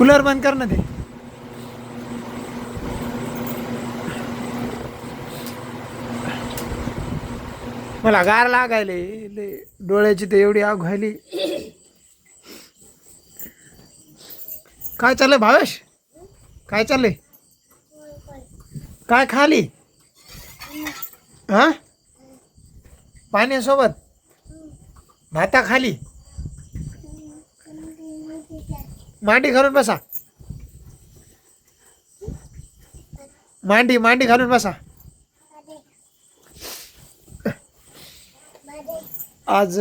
Cooler बंद कर ना ते. मला गार लागायले डोळ्याची तर एवढी आग व्हायली. काय चाललंय भावेश? काय चाललंय? काय खाली? हा, पाण्यासोबत भाता खाली. मांडी घालून बसा. मांडी घालून बसा. आज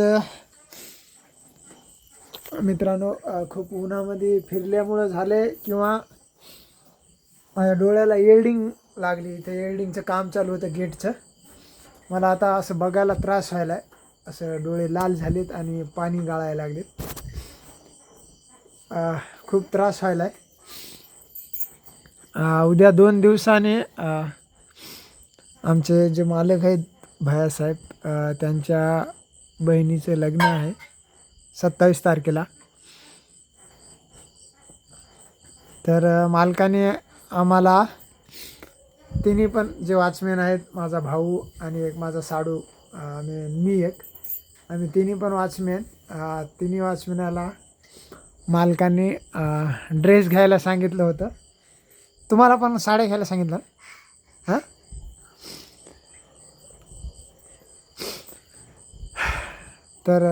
मित्रांनो खूप उन्हामध्ये फिरल्यामुळं झाले किंवा माझ्या डोळ्याला येल्डिंग लागली. इथं येल्डिंगचं काम चालू होतं गेटचं. मला आता असं बघायला त्रास व्हायला आहे. असं डोळे लाल झालेत आणि पाणी गाळायला लागलेत. खूप त्रास व्हायला आहे. उद्या 2 दिवसाने आमचे जे मालक आहेत भैयासाहेब, त्यांच्या बहिणीचं लग्न आहे 27 तारखेला. तर मालकाने आम्हाला तिन्ही पण जे वॉचमॅन आहेत, माझा भाऊ आणि एक माझा साडू, मी एक, आम्ही तिन्ही पण वॉचमॅन, तिन्ही वॉचमॅनाला मालकाने ड्रेस घ्यायला सांगितलं होतं. तुम्हाला पण साड्या घ्यायला सांगितलं. हां, तर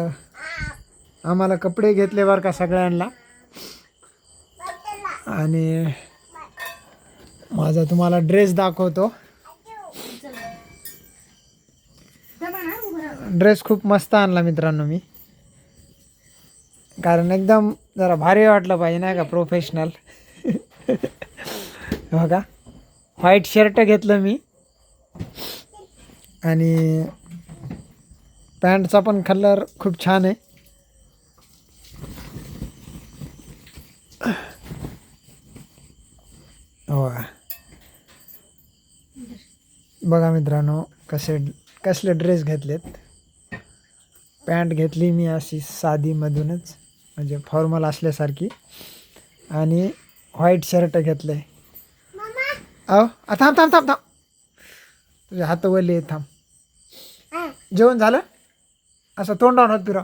आम्हाला कपडे घेतले बरं का सगळ्यांना. आणि माझा तुम्हाला ड्रेस दाखवतो. ड्रेस खूप मस्त आणला मित्रांनो मी, कारण एकदम जरा भारी वाटलं पाहिजे नाही का, प्रोफेशनल. बघा, व्हाईट शर्ट घेतलं मी आणि पॅन्टचा पण कलर खूप छान आहे. हो, बघा मित्रांनो कसले ड्रेस घेतलेत. पॅन्ट घेतली मी अशी साधीमधूनच, म्हणजे फॉर्मल असल्यासारखी, आणि व्हाईट शर्ट घेतलं आहे. थांब थांब थांब थांब, तुझे हात वरले आहेत, थांब. जेवण झालं? असं तोंडावर हात फिरव.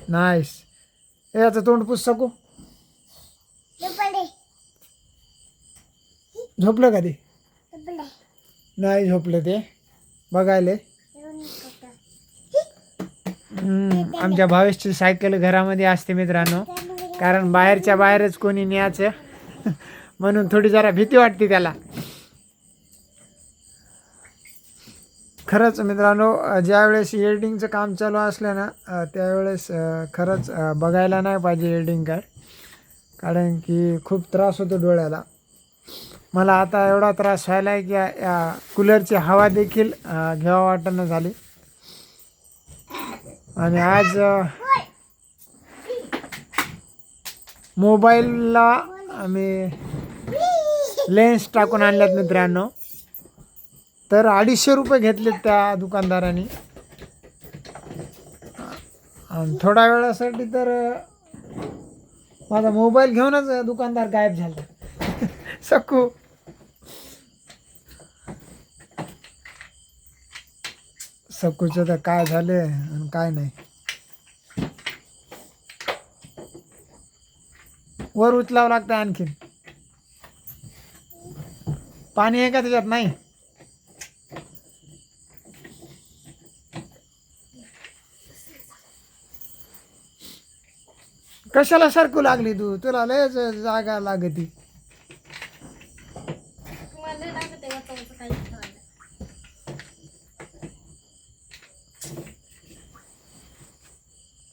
नाईस. याचं तोंड पुस सकू. झोपलं का ते? नाही झोपलं ते, बघायले. आमच्या भावेशची सायकल घरामध्ये असते मित्रांनो, कारण बाहेरच्या बाहेरच कोणी न्यायचं म्हणून थोडी जरा भीती वाटते त्याला. खरंच मित्रांनो, ज्यावेळेस येल्डिंगचं काम चालू असलं ना, त्यावेळेस खरंच बघायला नाही पाहिजे येल्डिंग काय, कारण की खूप त्रास होतो डोळ्याला. मला आता एवढा त्रास व्हायला आहे की या कूलरची हवा देखील घ्यावं वाटणं झाली. आणि आज मोबाईलला आम्ही लेन्स टाकून आणल्यात मित्रांनो. तर 250 रुपये घेतलेत त्या दुकानदाराने. आणि थोड्या वेळासाठी तर माझा मोबाईल घेऊनच दुकानदार गायब झाला. सकू, सकूचं तर काय झाले आणि काय नाही. वर उचलावं लागतं आणखीन. पाणी आहे का त्याच्यात? नाही. कशाला सरकू लागली तू? तुला लय जागा लागती.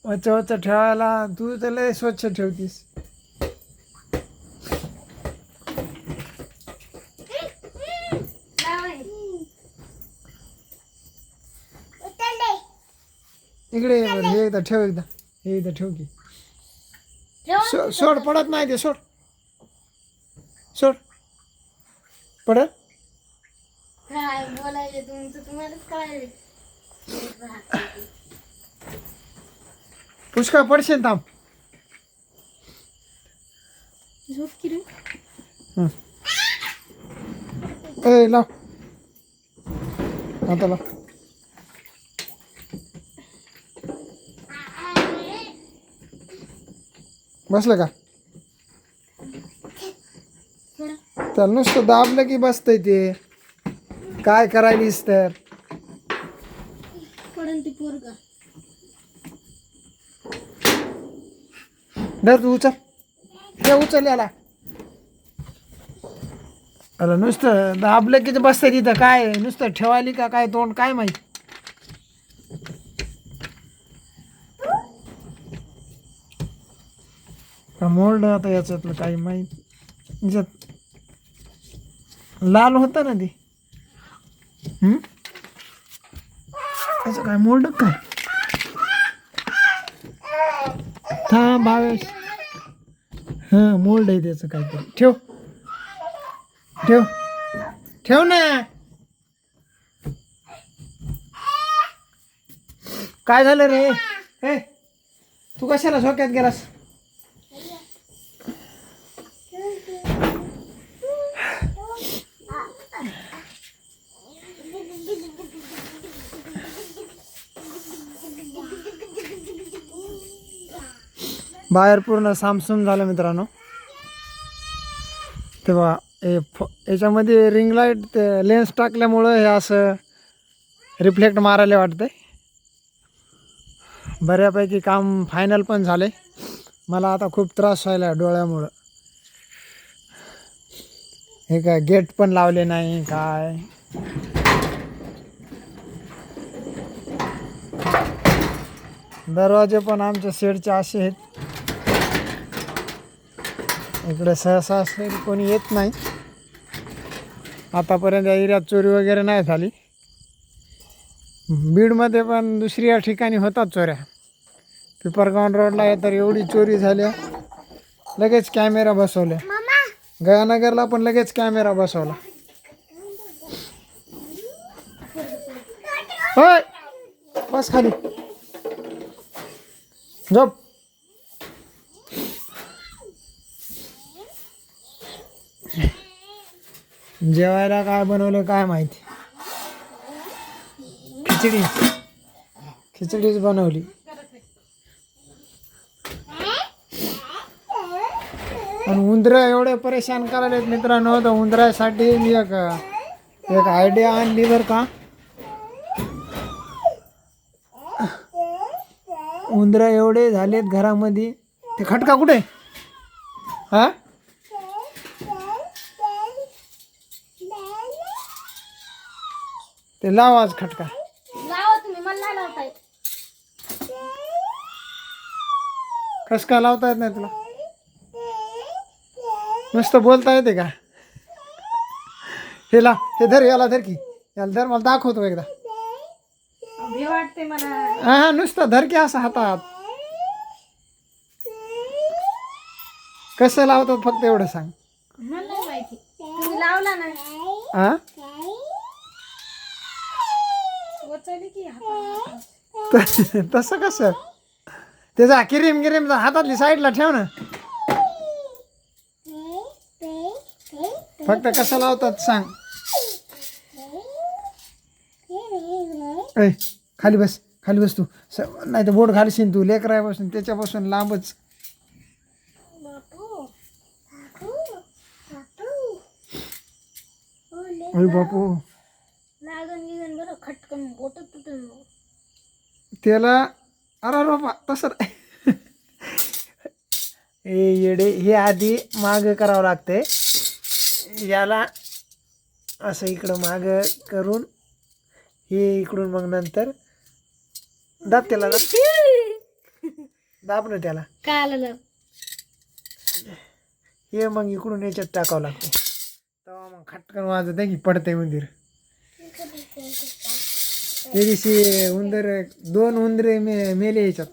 वच ठेवायला तू तर लय स्वच्छ ठेवतीस. इकडे हे एकदा ठेव, एकदा हे एकदा ठेव की. सोड, पडत नाही ते, सोड सोड, पडत. पुष्कळ पडशील, थांब. झोप की रे. ए लाव आता लाव. बसलं का? त्याला नुसतं दाबलं की बसतंय ते. काय करायलीस तर पडन ती पोरगा. धर तू उचल. ते उचल याला. अरे नुसतं दाबलं की बसतंय तिथं. काय नुसतं ठेवायली का काय तोंड काय माहित. मोल्ड आता याच्यातलं काही माहीत याच्यात लाल होतं ना ते. त्याचं काय मोल्ड काय थांब भावेश. हां मोल्ड आहे त्याचं काहीतरी. ठेव ठेव ठेव ना. काय झालं रे? हे तू कशाला झोक्यात गेलास? बाहेर पूर्ण सामसूम झालं मित्रांनो. तेव्हा याच्यामध्ये रिंग लाईट लेन्स टाकल्यामुळं हे असं रिफ्लेक्ट मारायला वाटतंय. बऱ्यापैकी काम फायनल पण झाले. मला आता खूप त्रास व्हायला डोळ्यामुळं. हे काय गेट पण लावले नाही काय. दरवाजे पण आमच्या शेडचे असे आहेत. इकडे सहसा असले कोणी येत नाही. आतापर्यंत या एरियात चोरी वगैरे नाही झाली. बीडमध्ये पण दुसरी या ठिकाणी होतात चोऱ्या. पिपरगाव रोडला आहे तर एवढी चोरी झाल्या. लगेच कॅमेरा बसवल्या. गयानगरला पण लगेच कॅमेरा बसवला. होय बस खाली झोप. जेवायला काय बनवलं काय माहिती. खिचडीच बनवली. आणि उंदरं एवढे परेशान करायला मित्रांनो. तर उंदरासाठी मी एक आयडिया आणली बरं का. उंदरं एवढे झालेत घरामध्ये. ते खटका कुठे हा? ते लाव आज खटका. लावा तुम्ही, मला नाही लावता येत. कस काय लावता येत नाही तुला? नुसतं बोलता येते का? हे ला हे धर याला धर की. याला धर मला दाखवतो एकदा. भीती वाटते मला. हा नुसतं धर की असं हातात. कसं लावतात फक्त एवढं सांग. मला नाही माहिती. तुम्ही लावला ना. हा वचली की हातात. तसं कसं? त्याचा किरीम हातातली साईडला ठेव ना. फक्त कसं लावतात सांग. ऐ खाली बस तू. नाही तर बोट घालशील तू. लेकरापासून त्याच्यापासून लांबच. अरे बापू लागन गिगन बरं खटकन बोट तुटून. त्याला अरे बाबा तसं ए येडे. हे आधी माग करावं लागते. याला असं इकडं माग करून हे इकडून मग नंतर दाब त्याला. दाब ना त्याला. काय आलं हे मग इकडून याच्यात टाकावं लागतं. तेव्हा मग खटकन वाजत आहे की पडते उंदीर. त्या दिवशी उंदर 2 उंदरे मेले याच्यात.